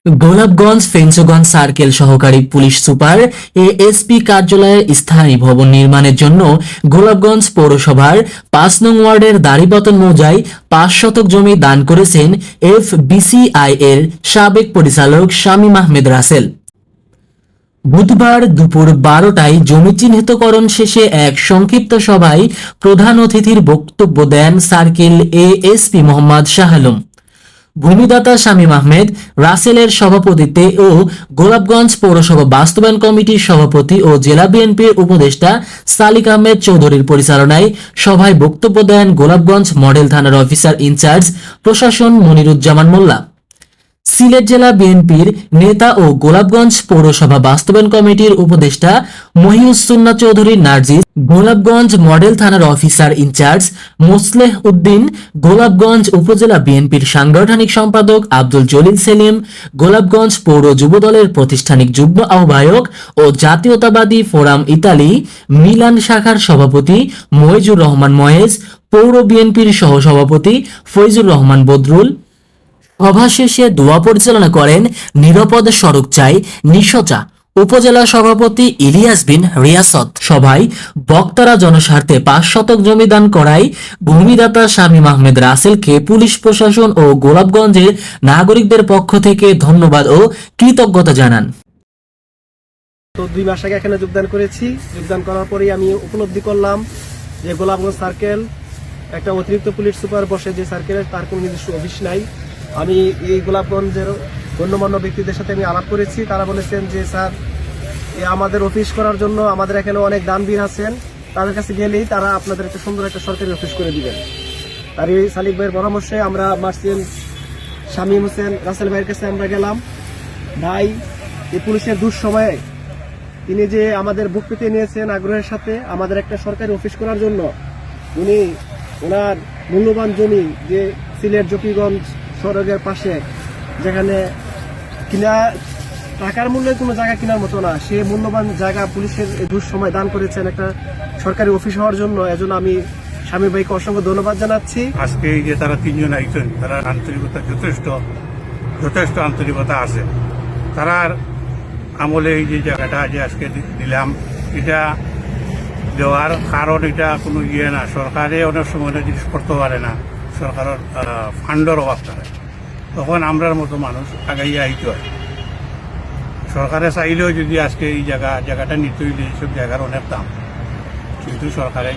Golapganj ফেঞ্চগঞ্জ circle সহকারী police super ASP কার্যালয়ের স্থায়ী ভবন নির্মাণের জন্য গোলাপগঞ্জ পৌরসভার ৫ নং ওয়ার্ডের দাড়িপাতন মৌজায় ৫ শতক জমি দান করেছেন এফবিসিআই এর সাবেক পরিচালক শামীম আহমেদ রাসেল। বুধবার দুপুর ১২টায় জমি চিহ্নিতকরণ শেষে এক সংক্ষিপ্ত সভায় প্রধান অতিথির বক্তব্য দেন সার্কেল এএসপি মোহাম্মদ শাহ আলম। ভূমিদাতা শামীম আহমেদ রাসেলের সভাপতিত্বে ও গোলাপগঞ্জ পৌরসভা বাস্তবায়ন কমিটির সভাপতি ও জেলা বিএনপির উপদেষ্টা সালিক আহমেদ চৌধুরীর পরিচালনায় সভায় বক্তব্য দেন গোলাপগঞ্জ মডেল থানার অফিসার ইনচার্জ প্রশাসন মনিরুজ্জামান মোল্লা, সিলেট জেলা বিএনপির নেতা ও গোলাপগঞ্জ পৌরসভা বাস্তবায়ন কমিটির উপদেষ্টা মহিউসুন্নাহ চৌধুরী নার্জিস, গোলাপগঞ্জ মডেল থানার অফিসার ইনচার্জ মোসলেহ উদ্দিন, গোলাপগঞ্জ উপজেলা বিএনপির সাংগঠনিক সম্পাদক আব্দুল জলিল সেলিম, গোলাপগঞ্জ পৌর যুবদলের প্রতিষ্ঠানিক যুগ্ম আহ্বায়ক ও জাতীয়তাবাদী ফোরাম ইতালি মিলান শাখার সভাপতি মইজুর রহমান ময়েজ, পৌর বিএনপির সহসভাপতি ফৈজুর রহমান বদরুল। সভা শেষে দোয়া পরিচালনা করেন নিরাপদ সড়ক চাই নিশচা উপজেলা সভাপতি ইলিয়াস বিন রিয়াসত। সভায় বক্তারা জনস্বার্থে ৫ শতক জমি দান করায় ভূমিদাতা শামীম আহমেদ রাসেলকে পুলিশ প্রশাসন ও গোলাপগঞ্জের নাগরিকদের পক্ষ থেকে ধন্যবাদ ও কৃতজ্ঞতা জানান। তো ২ মাস আগে এখানে যোগদান করেছি। যোগদান করার পরেই আমি উপলব্ধি করলাম যে গোলাপগঞ্জ সার্কেল একটা অতিরিক্ত পুলিশ সুপার বসে যে সার্কেলের, তার কোনো নিজস্ব অফিস নাই। আমি এই গোলাপগঞ্জের গণ্যমান্য ব্যক্তিদের সাথে আমি আলাপ করেছি। তারা বলেছেন যে স্যার, আমাদের অফিস করার জন্য আমাদের এখানে অনেক দানবীর আছেন, তাদের কাছে গেলেই তারা আপনাদের একটা সুন্দর একটা সরকারি অফিস করে দিবেন। আর এই সালিক ভাইয়ের পরামর্শে আমরা মার্শাল শামীম হোসেন রাসেল ভাইয়ের কাছে আমরা গেলাম। ভাই এই পুলিশের দুঃসময়ে তিনি যে আমাদের বুক পেতে নিয়েছেন আগ্রহের সাথে আমাদের একটা সরকারি অফিস করার জন্য। উনি ওনার মূল্যবান জমি যে সিলেট জকিগঞ্জ সড়কের পাশে, যেখানে কিনা টাকার মূল্যে কোনো জায়গা কেনার মতো না, সে মূল্যবান জায়গা পুলিশের দুঃসময় দান করেছেন একটা সরকারি অফিস হওয়ার জন্য। এজন্য আমি শামীম ভাইকে অসংখ্য ধন্যবাদ জানাচ্ছি। আজকে এই যে তারা ৩ জন আইছেন, তারা আন্তরিকতা যথেষ্ট আন্তরিকতা আছে। তারার আমলে এই যে জায়গাটা যে আজকে দিলাম, এটা দেওয়ার কারণ এটা কোনো ইয়ে না, সরকারে অনেক সময় জিনিস করতে পারে না, সরকারের ফান্ডের অভাব থাকে। তখন আমরার মতো মানুষ আগাইয়ে আইতে হয়। সরকারে চাইলেও যদি আজকে এই জায়গাটা নিতে হইলে এইসব জায়গার অনেক দাম, কিন্তু সরকারের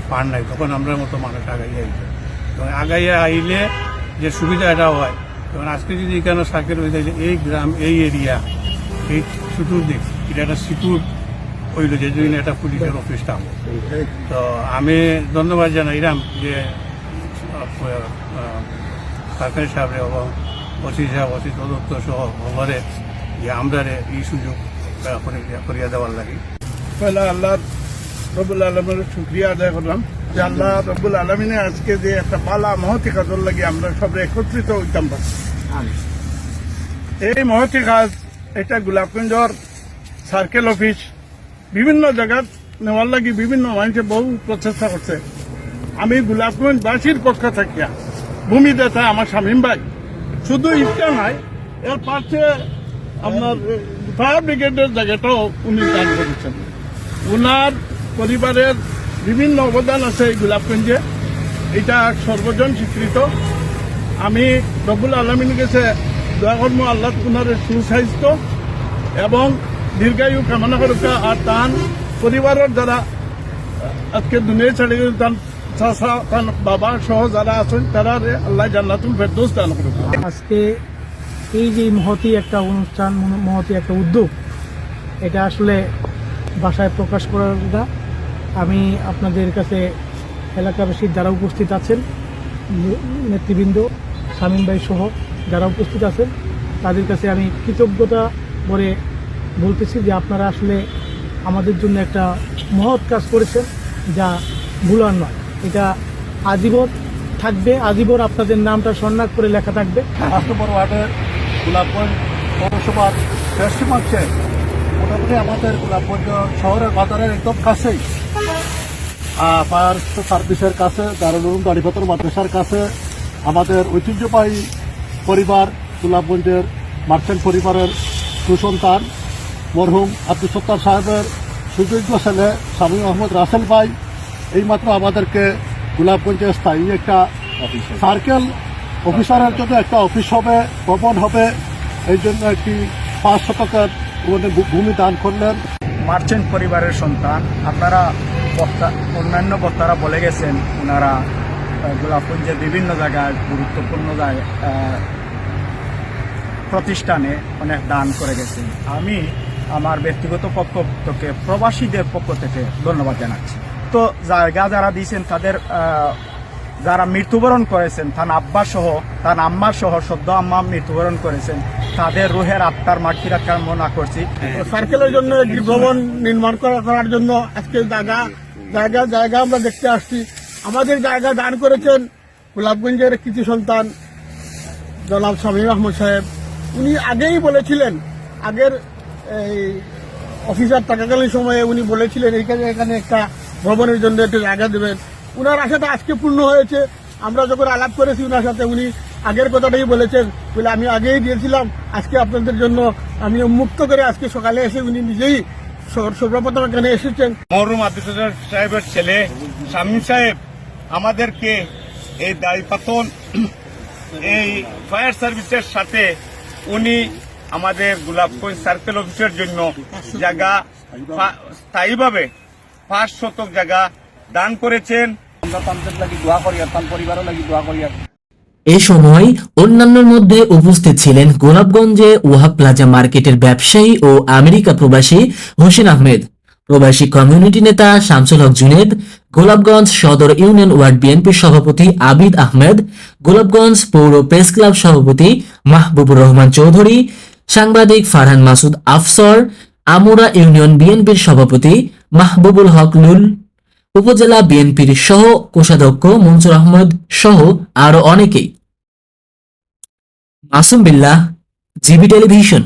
ফান্ড নাই, তখন আমরার মতো মানুষ আগাইয়ে আইতে হয়। তখন আগাইয়ে আইলে যে সুবিধা এটা হয়, তখন আজকে যদি এখানে সার্কেল হয়ে যায় যে এই গ্রাম, এই এরিয়া, এই চতুর্দিক এটা একটা সিকিউর হইল, যে জন্য একটা পুলিশের অফিসটা। তো আমি ধন্যবাদ জানাইলাম যে সরকারি সাহেব এবং ওসি সাহেব, ওসি তদন্ত সহ খবরে যে আমরা এই সুযোগ করিয়া দেওয়ার লাগে। পয়লা আল্লাহ রব্বুল আলমের শুক্রিয়া আদায় করলাম যে আল্লাহ রব্বুল আলমিনে আজকে যে একটা পালা মহতি কাজের লাগে আমরা সব একত্রিত হইতাম পারি। এই মহতি কাজ এটা গোলাপগঞ্জর সার্কেল অফিস বিভিন্ন জায়গার নেওয়ার লাগে বিভিন্ন মানুষে বহু প্রচেষ্টা করছে। আমি গোলাপগঞ্জবাসীর পক্ষ থাকিয়া ভূমিদাতা আমার শামীম ভাই শুধু ইচ্ছা নাই, এর পাশে আপনার ফায়ার ব্রিগেডের জায়গাটাও উনি দান করেছেন। ওনার পরিবারের বিভিন্ন অবদান আছে এই গোলাপগঞ্জে, এটা সর্বজন স্বীকৃত। আমি রব্বুল আলমিনের কাছে দোয়া করবো আল্লাহ ওনার সুস্বাস্থ্য এবং দীর্ঘায়ু কামনা করুকা। আর তার পরিবারের যারা আজকে দুনিয়া ছেড়ে তার চাচা, তার বাবা সহ যারা আছেন, তারা আল্লাহ জান্নাতুল ফেরদৌস দান করুক। আজকে এই যে মহতি একটা অনুষ্ঠান, মহতি একটা উদ্যোগ, এটা আসলে ভাষায় প্রকাশ করার না। আমি আপনাদের কাছে এলাকাবাসীর যারা উপস্থিত আছেন, নেতৃবৃন্দ, শামীম ভাই সহ যারা উপস্থিত আছেন, তাদের কাছে আমি কৃতজ্ঞতা ভরে বলতেছি যে আপনারা আসলে আমাদের জন্য একটা মহৎ কাজ করেছেন, যা ভুলার নয়। এটা আজীবন থাকবে, আজীবন আপনাদের নামটা স্বর্ণাক্ষরে করে লেখা থাকবে। ৫ নম্বর ওয়ার্ডের গোলাপগঞ্জ পৌরসভার পশ্চিম অংশে মোটামুটি আমাদের গোলাপগঞ্জ শহরের বাজারের একদম কাছেই, ফায়ার সার্ভিসের কাছে, দারুল উলুম দাড়িপাতন মাদ্রাসার কাছে আমাদের ঐতিহ্যবাহী পরিবার গোলাপগঞ্জের মার্চেন্ট পরিবারের সুসন্তান মরহুম আব্দুল সত্তার সাহেবের সুযোগ্য ছেলে শামীম আহমদ রাসেল ভাই এইমাত্র আমাদেরকে গোলাপগঞ্জে স্থায়ী একটা সার্কেল অফিসারের জন্য একটা অফিস হবে, ভবন হবে, এই জন্য একটি 5 শতকের ভূমি দান করলেন। মার্চেন্ট পরিবারের সন্তান। আপনারা অন্যান্য বক্তারা বলে গেছেন ওনারা গোলাপগঞ্জের বিভিন্ন জায়গায় গুরুত্বপূর্ণ প্রতিষ্ঠানে অনেক দান করে গেছেন। আমি আমার ব্যক্তিগত পক্ষ থেকে প্রবাসীদের পক্ষ থেকে ধন্যবাদ জানাচ্ছি। তো জায়গা যারা দিয়েছেন তাদের যারা মৃত্যুবরণ করেছেন, তার আব্বা সহ তার আম্মা সহ সদ্য আম্মা মৃত্যুবরণ করেছেন, তাদের রুহের আত্মার মাগফিরাত কামনা করছি। সার্কেলের জন্য একটি ভবন নির্মাণ করার জন্য আজকে জায়গা আমরা দেখতে আসছি। আমাদের জায়গা দান করেছেন গোলাপগঞ্জের কৃতি সন্তান জনাব শামীম আহমদ সাহেব। উনি আগেই বলেছিলেন, আগের এই অফিসার থাকাকালীন সময়ে উনি বলেছিলেন এখানে একটা ভবনের জন্য একটা জায়গা দেবেন। উনার আশাটা আজকে পূর্ণ হয়েছে। আমরা যখন আলাপ করেছি উনার সাথে, উনি আগের কথাটাই বলেছেন, বলে আমি আগেই দিয়েছিলাম, আজকে আপনাদের জন্য আমি মুক্ত করে আজকে সকালে এসে উনি নিজেই সর্বপ্রথম এখানে এসেছেন। মরহুম আব্দুল সত্তার সাহেবের ছেলে শামীম সাহেব আমাদেরকে এই দায়িপাতন এই ফায়ার সার্ভিসের সাথে উনি আমাদের গোলাপগঞ্জ সার্কেল অফিসের জন্য জায়গা স্থায়ীভাবে 5 শতক জায়গা দান করেছেন। আমরা তাদের লাগি দোয়া করি আর তার পরিবারের লাগি দোয়া করি। এ সময় অন্যান্যের মধ্যে উপস্থিত ছিলেন গোলাপগঞ্জে ওয়াহাব প্লাজা মার্কেটের ব্যবসায়ী ও আমেরিকা প্রবাসী হোসেন আহমেদ, প্রবাসী কমিউনিটি নেতা শামসুল হক জুনেদ, গোলাপগঞ্জ সদর ইউনিয়ন ওয়ার্ড বিএনপির সভাপতি আবিদ আহমেদ, গোলাপগঞ্জ পৌর প্রেস ক্লাব সভাপতি মাহবুবুর রহমান চৌধুরী, সাংবাদিক ফারহান মাসুদ আফসর, আমুরা ইউনিয়ন বিএনপির সভাপতি মাহবুবুল হক লুল, উপজেলা বিএনপির সহ কোষাধ্যক্ষ মনসুর আহমদ সহ আরো অনেকেই। Masum Billah, GB television.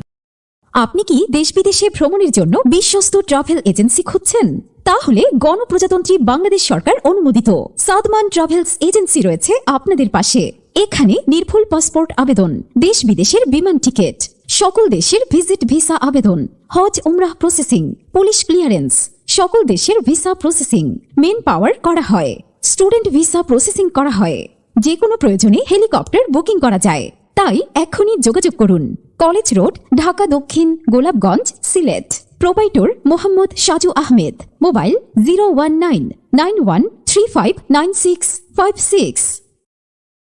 আপনি কি দেশ বিদেশে ভ্রমণের জন্য বিশ্বস্ত ট্রাভেল এজেন্সি খুঁজছেন? তাহলে গণপ্রজাতন্ত্রী বাংলাদেশ সরকার অনুমোদিত সাদমান ট্রাভেলস এজেন্সি রয়েছে আপনাদের পাশে। এখানে নির্ভুল পাসপোর্ট আবেদন, দেশ বিদেশের বিমান টিকিট, সকল দেশের ভিজিট ভিসা আবেদন, হজ উমরাহ প্রসেসিং, পুলিশ ক্লিয়ারেন্স, সকল দেশের ভিসা প্রসেসিং, মেন পাওয়ার করা হয়, স্টুডেন্ট ভিসা প্রসেসিং করা হয়, যে কোনো প্রয়োজনে হেলিকপ্টার বুকিং করা যায়। তাই এখনই যোগাযোগ করুন। কলেজ রোড, ঢাকা দক্ষিণ, গোলাপগঞ্জ, সিলেট। প্রোপাইটর মোহাম্মদ সাজু আহমেদ। মোবাইল 01991359656।